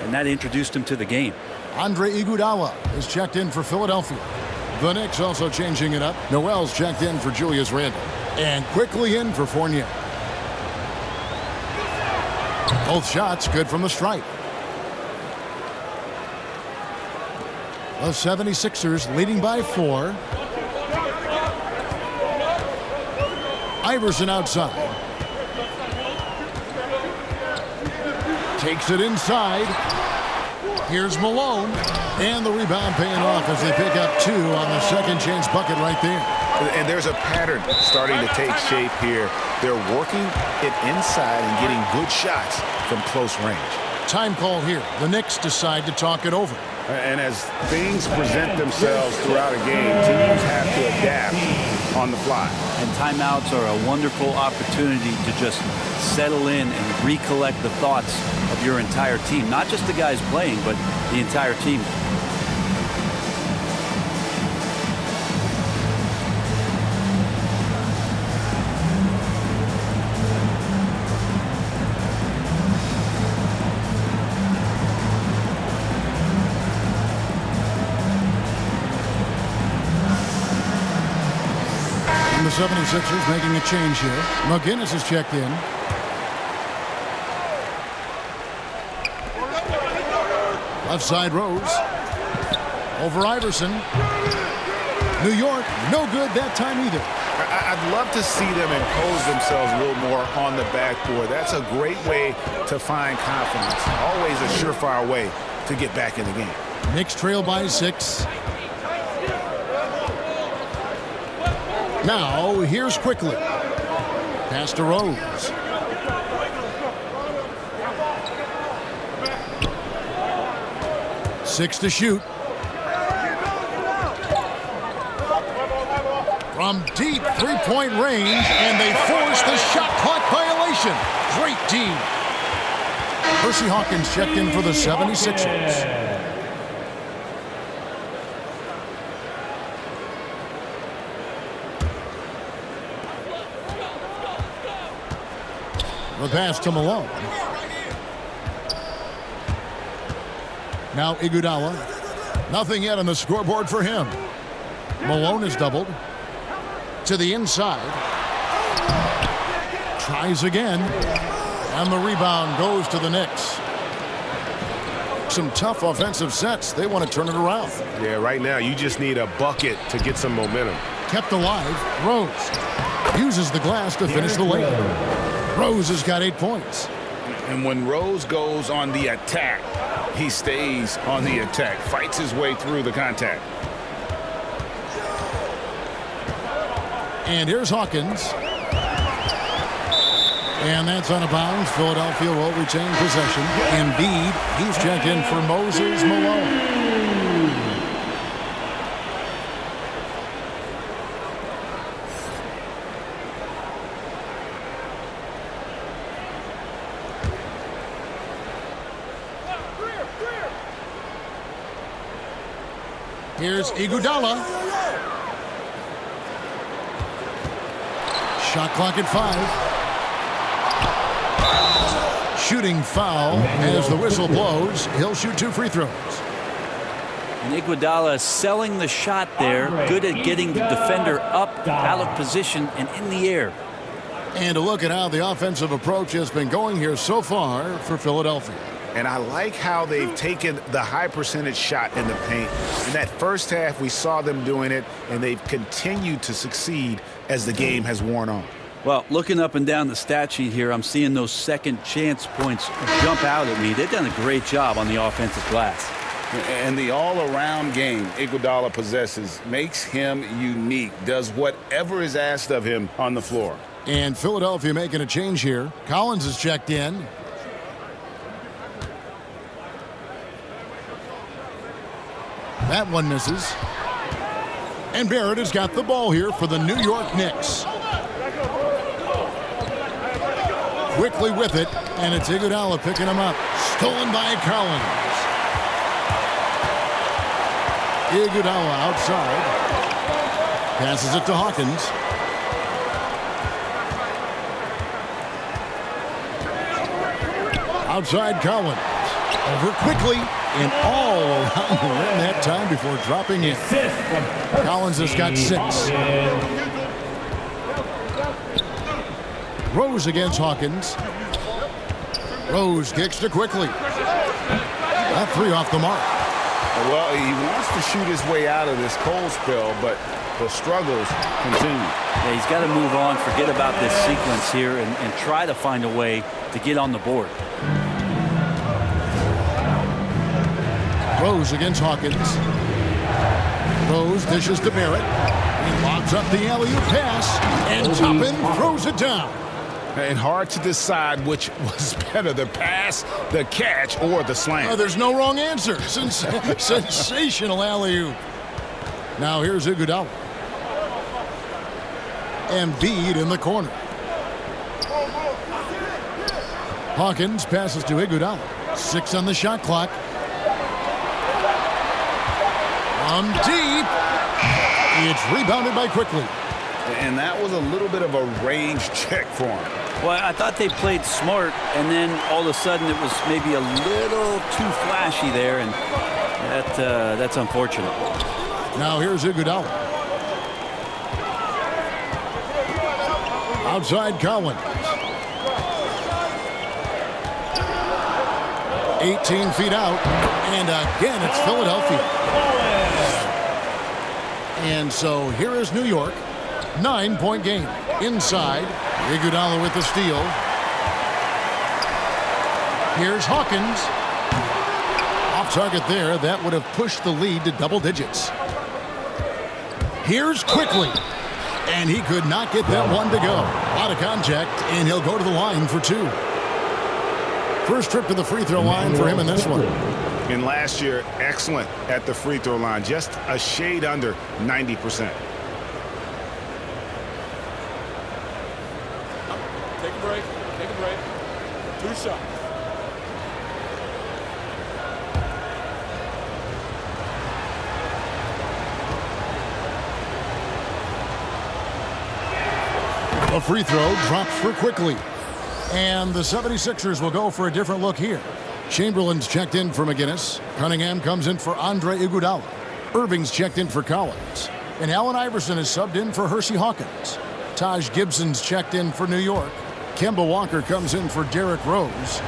and that introduced him to the game. Andre Iguodala is checked in for Philadelphia. The Knicks also changing it up. Noel's checked in for Julius Randle. And quickly in for Fournier. Both shots good from the stripe. The 76ers leading by 4. Iverson outside. Takes it inside. Here's Malone. And the rebound paying off as they pick up 2 on the second chance bucket right there. And there's a pattern starting to take shape here. They're working it inside and getting good shots from close range. Time call here. The Knicks decide to talk it over. And as things present themselves throughout a game, teams have to adapt on the fly. And timeouts are a wonderful opportunity to just settle in and recollect the thoughts of your entire team. Not just the guys playing, but the entire team. The 76ers making a change here. McGinnis is checked in. Left side Rose. Over Iverson. New York, no good that time either. I'd love to see them impose themselves a little more on the backboard. That's a great way to find confidence. Always a surefire way to get back in the game. Knicks trail by 6. Now, here's quickly. Pass to Rose. Six to shoot. From deep three-point range, and they force the shot clock violation. Great D. Percy Hawkins checked in for the 76ers. The pass to Malone. Now Iguodala. Nothing yet on the scoreboard for him. Malone is doubled. To the inside. Tries again. And the rebound goes to the Knicks. Some tough offensive sets. They want to turn it around. Yeah, right now you just need a bucket to get some momentum. Kept alive. Rose uses the glass to finish the layup. Rose has got 8 points. And when Rose goes on the attack, he stays on the attack, fights his way through the contact. And here's Hawkins. And that's out of bounds. Philadelphia will retain possession. Embiid, he's checked in for Moses Malone. Here's Iguodala. Shot clock at 5. Shooting foul as the whistle blows. He'll shoot 2 free throws. And Iguodala selling the shot there. Good at getting the defender up, out of position, and in the air. And a look at how the offensive approach has been going here so far for Philadelphia. And I like how they've taken the high percentage shot in the paint. In that first half, we saw them doing it, and they've continued to succeed as the game has worn on. Well, looking up and down the stat sheet here, I'm seeing those second chance points jump out at me. They've done a great job on the offensive glass. And the all-around game Iguodala possesses makes him unique, does whatever is asked of him on the floor. And Philadelphia making a change here. Collins is checked in. That one misses. And Barrett has got the ball here for the New York Knicks. Quickly with it, and it's Iguodala picking him up. Stolen by Collins. Iguodala outside. Passes it to Hawkins. Outside Collins. Over quickly and all around the rim that time before dropping in. Collins has got 6. Rose against Hawkins. Rose kicks to quickly. That 3 off the mark. Well, he wants to shoot his way out of this cold spell, but the struggles continue. Yeah, he's got to move on, forget about this sequence here, and try to find a way to get on the board. Rose against Hawkins. Rose dishes to Barrett. He lobs up the alley-oop pass, and Toppin throws it down. And hard to decide which was better, the pass, the catch, or the slam. There's no wrong answer. Sensational alley-oop. Now here's Iguodala. Embiid in the corner. Hawkins passes to Iguodala. 6 on the shot clock. From deep. It's rebounded by Quickly. And that was a little bit of a range check for him. Well, I thought they played smart, and then all of a sudden it was maybe a little too flashy there, and that's unfortunate. Now here's Iguodala. Outside Collins. 18 feet out, and again it's Philadelphia. And so here is New York. 9-point game. Inside, Iguodala with the steal. Here's Hawkins. Off target there. That would have pushed the lead to double digits. Here's Quickly. And he could not get that one to go. A lot of contact, and he'll go to the line for 2. First trip to the free throw line for him in this one. And last year, excellent at the free throw line. Just a shade under 90%. Take a break. Take a break. 2 shots. A free throw drops for Quickly. And the 76ers will go for a different look here. Chamberlain's checked in for McGinnis. Cunningham comes in for Andre Iguodala. Irving's checked in for Collins. And Allen Iverson is subbed in for Hersey Hawkins. Taj Gibson's checked in for New York. Kemba Walker comes in for Derrick Rose.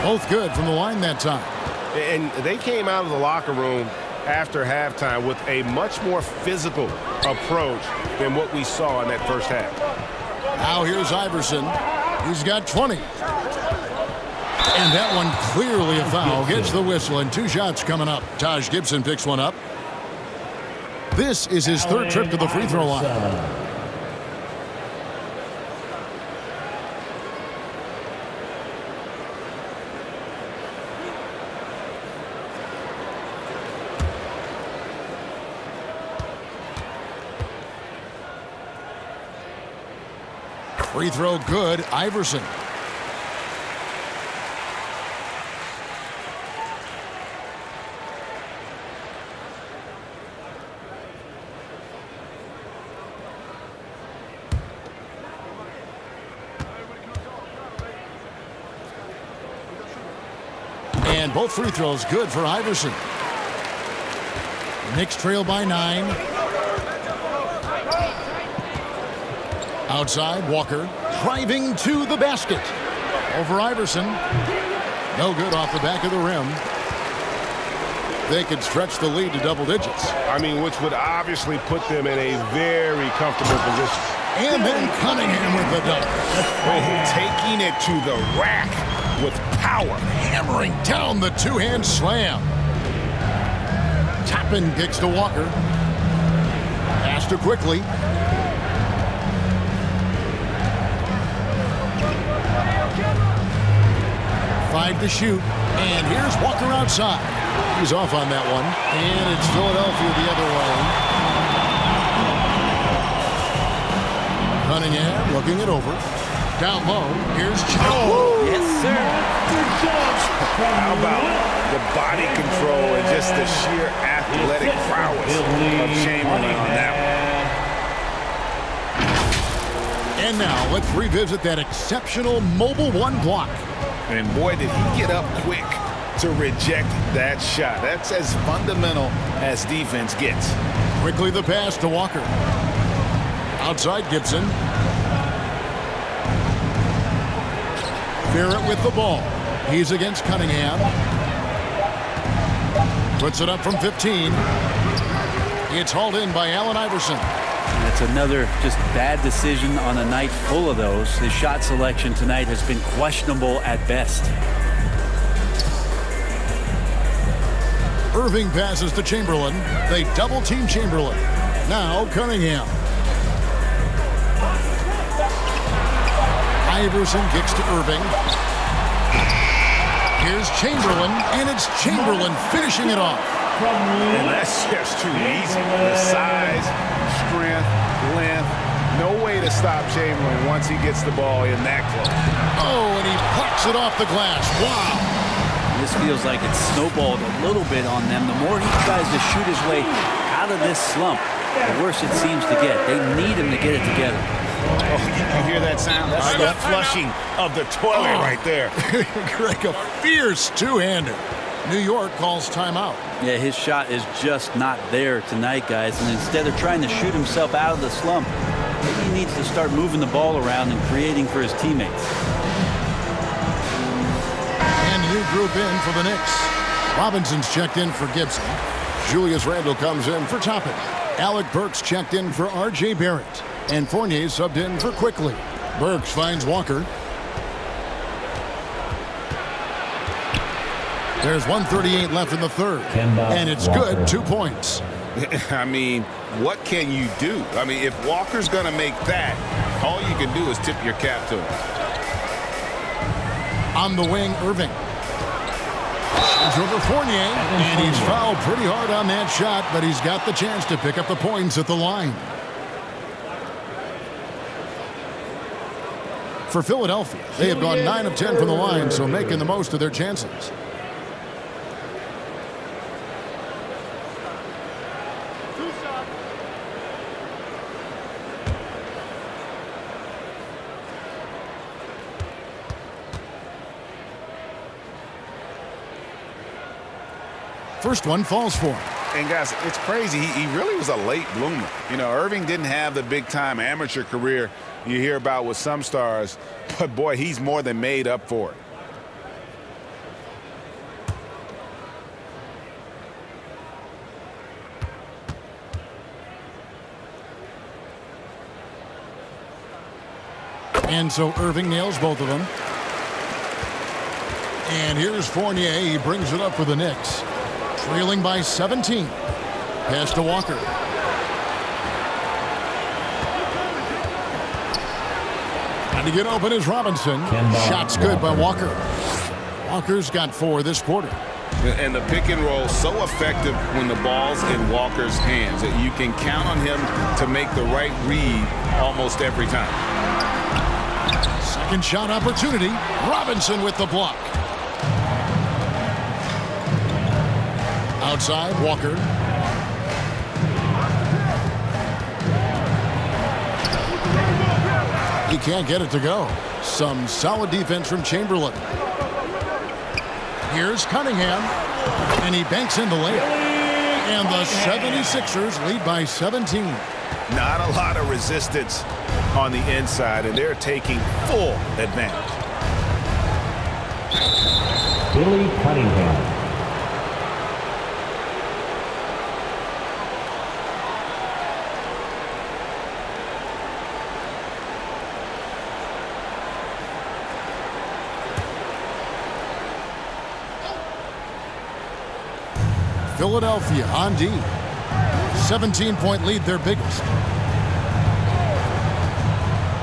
Both good from the line that time. And they came out of the locker room after halftime with a much more physical approach than what we saw in that first half. Now here's Iverson. He's got 20. And that one clearly a foul. Gets the whistle, and 2 shots coming up. Taj Gibson picks one up. This is his 3rd trip to the free throw line. Free throw good, Iverson. And both free throws good for Iverson. Knicks trail by 9. Outside, Walker driving to the basket. Over Iverson. No good off the back of the rim. They could stretch the lead to double digits. I mean, which would obviously put them in a very comfortable position. And then Cunningham with the dunk. Taking it to the rack with power. Hammering down the 2-hand slam. Toppin kicks to Walker. Pass to Quickly. Five to shoot. And here's Walker outside. He's off on that one. And it's Philadelphia the other way. Cunningham looking it over. Down low. Here's Joe. Yes, sir. How about the body control and just the sheer athletic prowess of Chamberlain on that one? And now let's revisit that exceptional mobile one block. And boy, did he get up quick to reject that shot. That's as fundamental as defense gets. Quickly the pass to Walker. Outside Gibson. Barrett with the ball. He's against Cunningham. Puts it up from 15. It's hauled in by Allen Iverson. That's another just bad decision on a night full of those. His shot selection tonight has been questionable at best. Irving passes to Chamberlain. They double-team Chamberlain. Now Cunningham. Iverson kicks to Irving. Here's Chamberlain, and it's Chamberlain finishing it off. And that's just too easy. The size, strength, length, no way to stop Chamberlain once he gets the ball in that close. Oh, and he plucks it off the glass. Wow. This feels like it's snowballed a little bit on them. The more he tries to shoot his way out of this slump, the worse it seems to get. They need him to get it together. Oh, you hear that sound? That's the flushing of the toilet right there. Greg, a fierce two-hander. New York calls timeout. Yeah, his shot is just not there tonight, guys. And instead of trying to shoot himself out of the slump, maybe he needs to start moving the ball around and creating for his teammates. And new group in for the Knicks. Robinson's checked in for Gibson. Julius Randle comes in for Toppin. Alec Burks checked in for R.J. Barrett. And Fournier subbed in for Quickly. Burks finds Walker. There's 1:38 left in the third. And it's good, 2 points. I mean, what can you do? I mean, if Walker's going to make that, all you can do is tip your cap to him. On the wing, Irving. He's over Fournier, and he's fouled pretty hard on that shot, but he's got the chance to pick up the points at the line. For Philadelphia, they have gone 9 of 10 from the line, so making the most of their chances. First one falls for him. And guys, it's crazy. He really was a late bloomer. You know, Irving didn't have the big-time amateur career you hear about with some stars, but boy, he's more than made up for it. And so Irving nails both of them. And here's Fournier. He brings it up for the Knicks. Trailing by 17. Pass to Walker. Trying to get open is Robinson. Shot's good by Walker. Walker's got 4 this quarter. And the pick and roll so effective when the ball's in Walker's hands that you can count on him to make the right read almost every time. Second shot opportunity. Robinson with the block. Outside, Walker. He can't get it to go. Some solid defense from Chamberlain. Here's Cunningham. And he banks in the layup. And the 76ers lead by 17. Not a lot of resistance on the inside, and they're taking full advantage. Billy Cunningham. Philadelphia on D. 17-point lead, their biggest.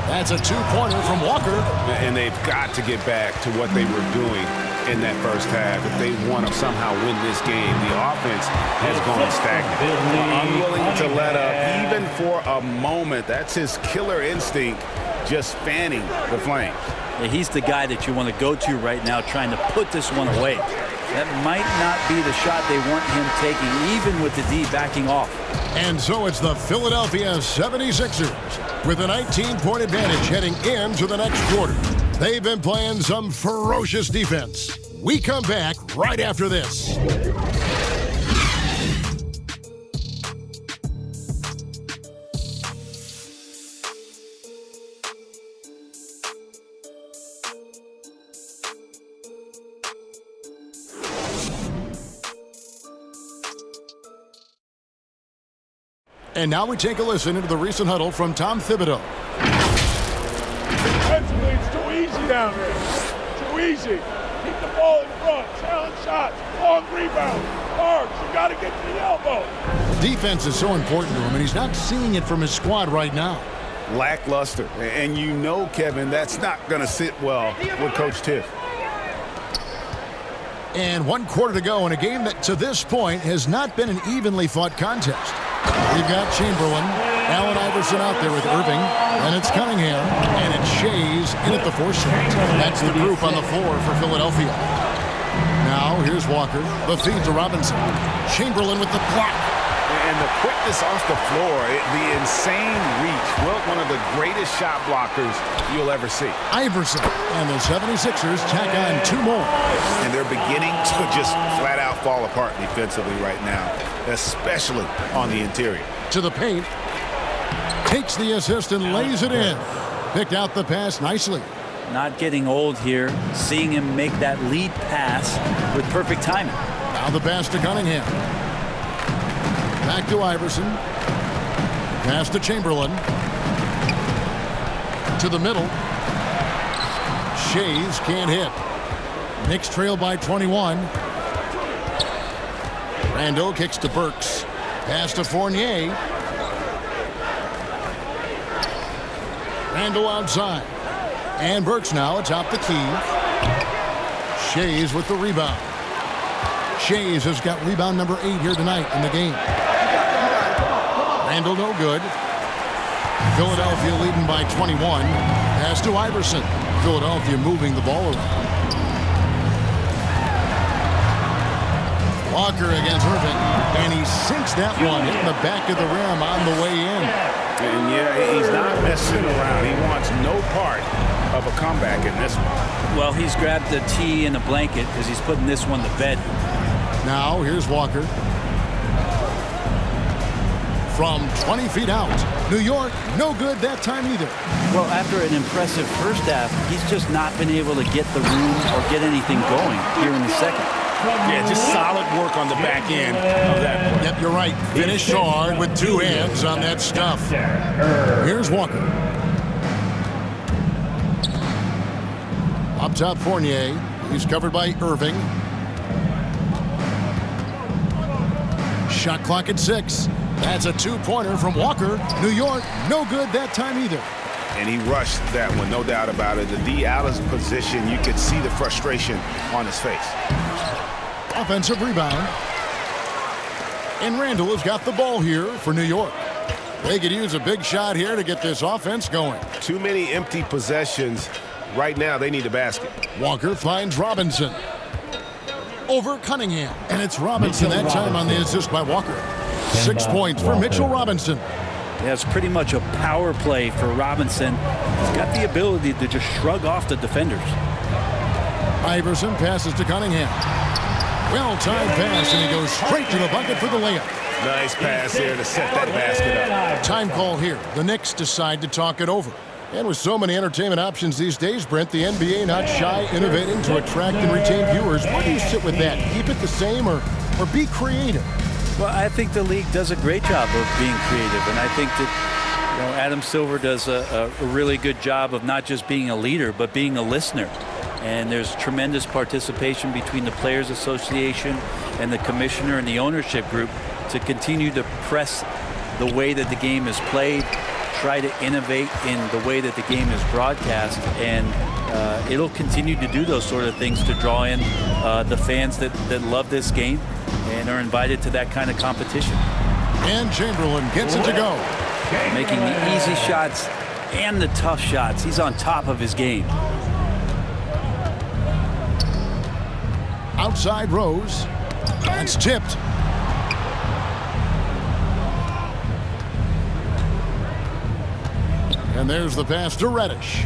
That's a 2-pointer from Walker. And they've got to get back to what they were doing in that first half. If they want to somehow win this game, the offense has gone stagnant. Unwilling to let up, even for a moment. That's his killer instinct, just fanning the flames. Yeah, he's the guy that you want to go to right now trying to put this one away. That might not be the shot they want him taking, even with the D backing off. And so it's the Philadelphia 76ers with a 19-point advantage heading into the next quarter. They've been playing some ferocious defense. We come back right after this. And now we take a listen into the recent huddle from Tom Thibodeau. Defensively, it's too easy down there. Too easy. Keep the ball in front. Challenge shots. Long rebound. Hard. You got to get to the elbow. Defense is so important to him, and he's not seeing it from his squad right now. Lackluster. And you know, Kevin, that's not going to sit well with Coach Tiff. And 1 quarter to go in a game that, to this point, has not been an evenly fought contest. We've got Chamberlain, Allen Iverson out there with Irving, and it's Cunningham, and it's Shays in at the 4 slot. That's the group on the floor for Philadelphia. Now, here's Walker, the feed to Robinson. Chamberlain with the block. And the quickness off the floor, the insane reach. Well, one of the greatest shot blockers you'll ever see. Iverson, and the 76ers tack on 2 more. And they're beginning to just flat out fall apart defensively right now, especially on the interior. To the paint. Takes the assist and lays it in. Picked out the pass nicely. Not getting old here. Seeing him make that lead pass with perfect timing. Now the pass to Cunningham. Back to Iverson. Pass to Chamberlain. To the middle. Shays can't hit. Knicks trail by 21. Randall kicks to Burks. Pass to Fournier. Randall outside. And Burks now atop the key. Shays with the rebound. Shays has got rebound number 8 here tonight in the game. Randall no good. Philadelphia leading by 21. Pass to Iverson. Philadelphia moving the ball around. Walker against Irving, and he sinks that one, hitting the back of the rim on the way in. And yeah, he's not messing around. He wants no part of a comeback in this one. Well, he's grabbed the tee and a blanket because he's putting this one to bed. Now, here's Walker. From 20 feet out. New York, no good that time either. Well, after an impressive first half, he's just not been able to get the room or get anything going here in the second. Yeah, just solid work on the back end of that play. Yep, you're right. Finished hard with 2 hands on that stuff. Here's Walker. Up top, Fournier. He's covered by Irving. Shot clock at 6. That's a 2-pointer from Walker. New York, no good that time either. And he rushed that one, no doubt about it. The D out of position, you could see the frustration on his face. Offensive rebound. And Randall has got the ball here for New York. They could use a big shot here to get this offense going. Too many empty possessions. Right now, they need a basket. Walker finds Robinson. Over Cunningham. And it's Robinson that time on the assist by Walker. 6 points for Mitchell Robinson. Yeah, it's pretty much a power play for Robinson. He's got the ability to just shrug off the defenders. Iverson passes to Cunningham. Well-timed pass, and he goes straight to the bucket for the layup. Nice pass there to set that basket up. Time call here. The Knicks decide to talk it over. And with so many entertainment options these days, Brent, the NBA not shy innovating to attract and retain viewers. Where do you sit with that? Keep it the same or be creative? Well, I think the league does a great job of being creative, and I think that Adam Silver does a really good job of not just being a leader, but being a listener. And there's tremendous participation between the Players Association and the commissioner and the ownership group to continue to press the way that the game is played, try to innovate in the way that the game is broadcast, and it'll continue to do those sort of things to draw in the fans that love this game and are invited to that kind of competition. And Chamberlain gets it to go. Making the easy shots and the tough shots. He's on top of his game. outside Rose. That's tipped. And there's the pass to Reddish.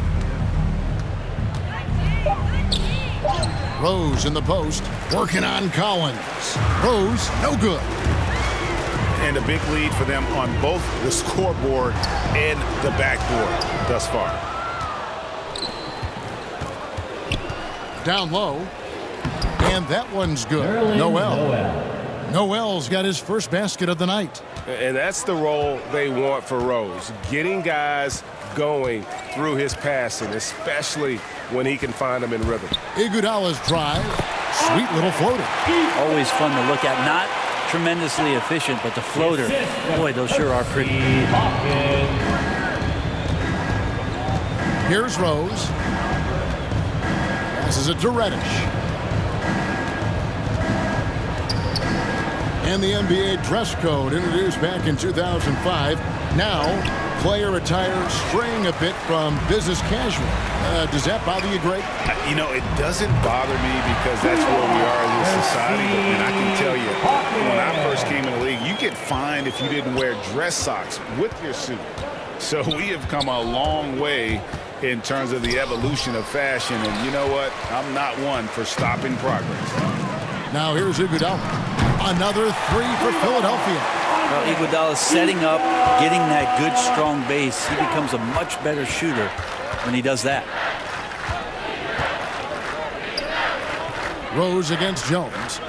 Rose in the post, working on Collins. Rose, no good. And a big lead for them on both the scoreboard and the backboard thus far. Down low. And that one's good. Noel's got his first basket of the night. And that's the role they want for Rose, getting guys going through his passing, especially when he can find them in rhythm. Iguodala's drive, sweet little floater. Always fun to look at. Not tremendously efficient, but the floater, boy, those sure are pretty. Here's Rose. Passes it to Reddish. And the NBA dress code introduced back in 2005. Now, player attire straying a bit from business casual. Does that bother you, Greg? You know, it doesn't bother me because that's where we are as a society. And I can tell you, when I first came in the league, you get fined if you didn't wear dress socks with your suit. So we have come a long way in terms of the evolution of fashion. And you know what? I'm not one for stopping progress. Now here's Iguodala. Another three for Philadelphia. Well, Iguodala's setting up, getting that good, strong base. He becomes a much better shooter when he does that. Rose against Jones.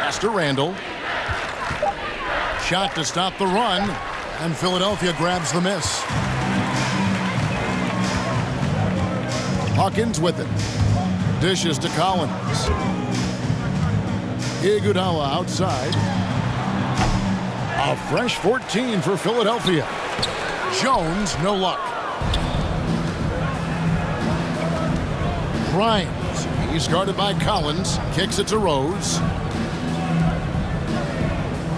Pass to Randall. Shot to stop the run, and Philadelphia grabs the miss. Hawkins with it. Dishes to Collins. Iguodala outside. A fresh 14 for Philadelphia. Jones, no luck. Grimes, he's guarded by Collins. Kicks it to Rose.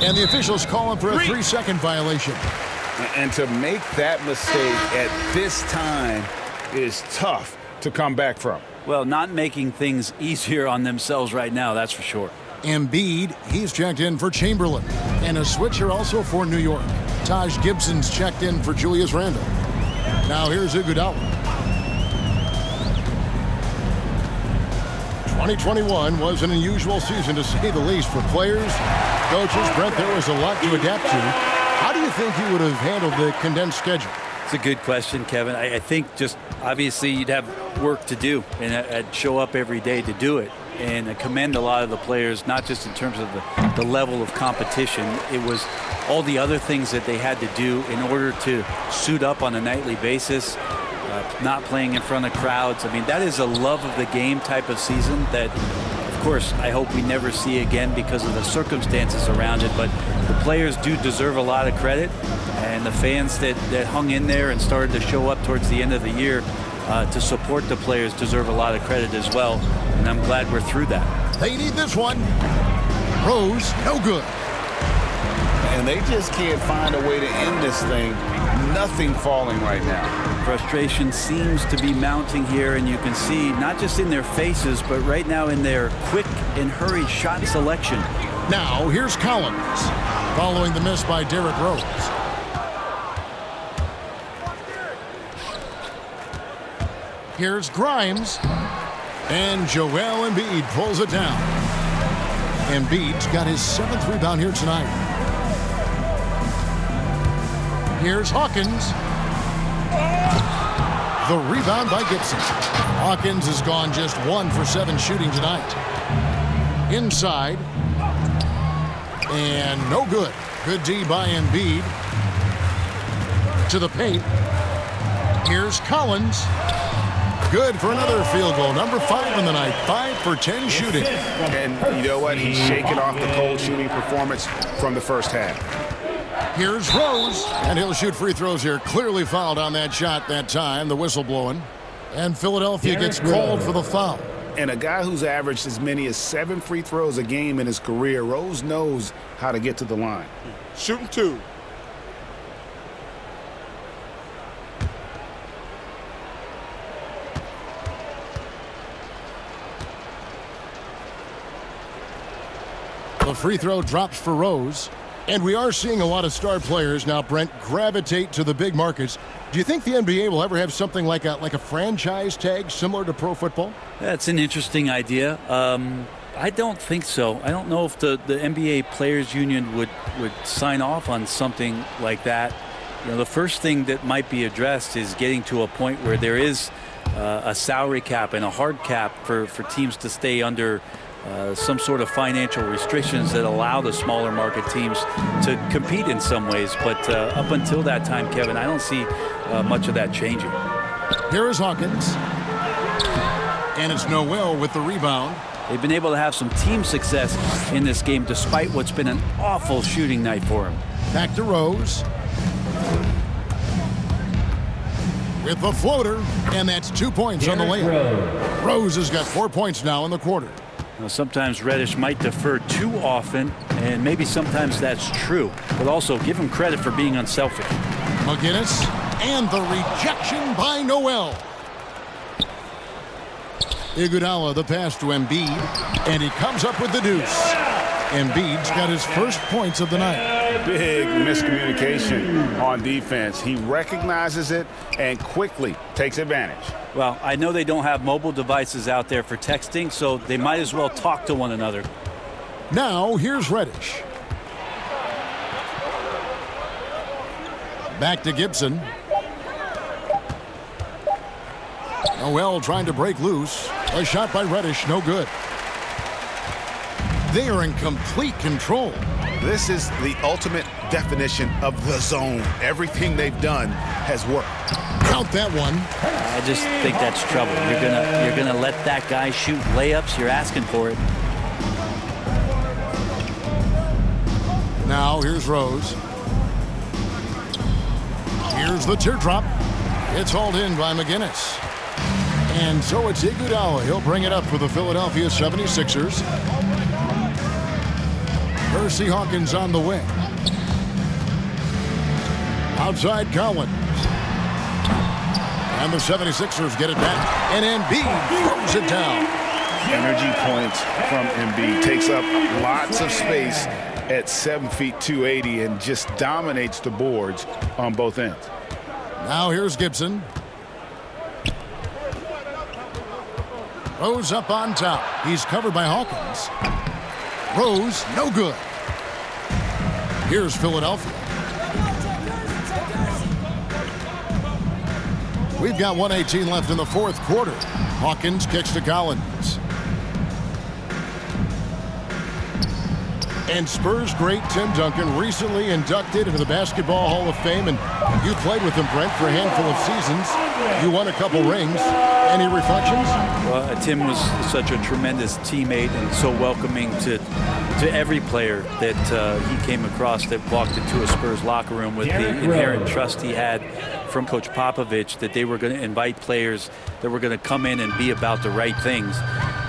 And the officials calling for a 3-second violation. And to make that mistake at this time is tough to come back from. Well, not making things easier on themselves right now, that's for sure. Embiid, he's checked in for Chamberlain. And a switcher also for New York. Taj Gibson's checked in for Julius Randle. Now here's Iguodala. 2021 was an unusual season to say the least for players, coaches. Brent, there was a lot to adapt to. How do you think you would have handled the condensed schedule? It's a good question, Kevin. I think just obviously you'd have work to do and I'd show up every day to do it. And I commend a lot of the players, not just in terms of the level of competition. It was all the other things that they had to do in order to suit up on a nightly basis, not playing in front of crowds. I mean, that is a love of the game type of season that, of course, I hope we never see again because of the circumstances around it. But the players do deserve a lot of credit. And the fans that hung in there and started to show up towards the end of the year to support the players deserve a lot of credit as well. And I'm glad we're through that. They need this one. Rose, no good. And they just can't find a way to end this thing. Nothing falling right now. Frustration seems to be mounting here, and you can see not just in their faces, but right now in their quick and hurried shot selection. Now here's Collins, following the miss by Derrick Rose. Here's Grimes. And Joel Embiid pulls it down. Embiid's got his 7th rebound here tonight. Here's Hawkins. The rebound by Gibson. Hawkins has gone just 1 for 7 shooting tonight. Inside. And no good. Good D by Embiid. To the paint. Here's Collins. Good for another field goal. Number 5 in the night. 5 for 10 shooting. And you know what? He's shaking off the cold shooting performance from the first half. Here's Rose. And he'll shoot free throws here. Clearly fouled on that shot that time. The whistle blowing. And Philadelphia gets called for the foul. And a guy who's averaged as many as 7 free throws a game in his career, Rose knows how to get to the line. Shooting 2. the free throw drops for Rose. And we are seeing a lot of star players now, Brent, gravitate to the big markets. Do you think the NBA will ever have something like a franchise tag similar to pro football? That's an interesting idea. I don't think so. I don't know if the NBA Players Union would sign off on something like that. You know, the first thing that might be addressed is getting to a point where there is a salary cap and a hard cap for teams to stay under some sort of financial restrictions that allow the smaller market teams to compete in some ways. But up until that time, Kevin, I don't see much of that changing. Here is Hawkins. And it's Noel with the rebound. They've been able to have some team success in this game despite what's been an awful shooting night for them. Back to Rose. With the floater, and that's 2 points on the layup. Rose has got 4 points now in the quarter. Now, sometimes Reddish might defer too often, and maybe sometimes that's true. But also give him credit for being unselfish. McGinnis, and the rejection by Noel. Iguodala the pass to Embiid, and he comes up with the deuce. Embiid's got his first points of the night. Big miscommunication on defense. He recognizes it and quickly takes advantage. Well, I know they don't have mobile devices out there for texting, so they might as well talk to one another. Now, here's Reddish. Back to Gibson. Noel trying to break loose. A shot by Reddish, no good. They are in complete control. This is the ultimate definition of the zone. Everything they've done has worked. Count that one. I just think that's trouble. You're gonna let that guy shoot layups. You're asking for it. Now here's Rose. Here's the teardrop. It's hauled in by McGinnis. And so it's Iguodala. He'll bring it up for the Philadelphia 76ers. Percy Hawkins on the wing. Outside Collins. And the 76ers get it back. And Embiid throws it down. Energy points from Embiid. Takes up lots of space at 7 feet 280 and just dominates the boards on both ends. Now here's Gibson. Rose up on top. He's covered by Hawkins. Rose, no good. Here's Philadelphia. We've got 1:18 left in the fourth quarter. Hawkins kicks to Collins. And Spurs great Tim Duncan recently inducted into the Basketball Hall of Fame, and you played with him, Brent, for a handful of seasons. You won a couple rings. Any reflections? Well, Tim was such a tremendous teammate and so welcoming to every player that he came across that walked into a Spurs locker room with the inherent trust he had from Coach Popovich that they were going to invite players that were going to come in and be about the right things.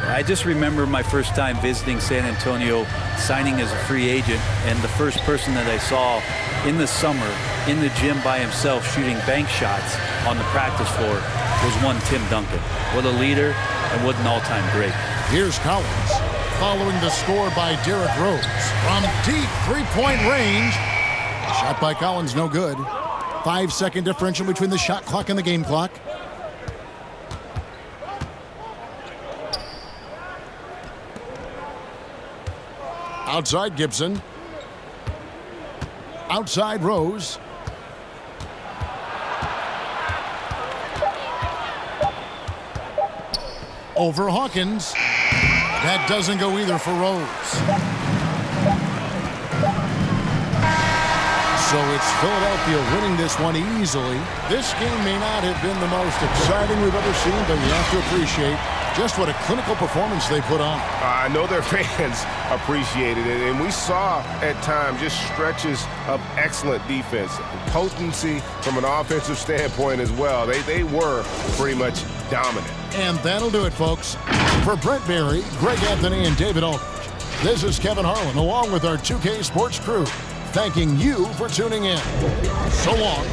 I just remember my first time visiting San Antonio, signing as a free agent, and the first person that I saw in the summer in the gym by himself shooting bank shots on the practice floor was one Tim Duncan. What a leader and what an all-time great. Here's Collins following the score by Derrick Rose from deep three-point range. Shot by Collins, no good. 5-second differential between the shot clock and the game clock. Outside Gibson. Outside Rose. Over Hawkins. That doesn't go either for Rose. So it's Philadelphia winning this one easily. This game may not have been the most exciting we've ever seen, but you have to appreciate just what a clinical performance they put on. I know their fans appreciated it, and we saw at times just stretches of excellent defense, potency from an offensive standpoint as well. They were pretty much dominant. And that'll do it, folks. For Brent Barry, Greg Anthony, and David Aldridge, this is Kevin Harlan, along with our 2K Sports crew, thanking you for tuning in. So long.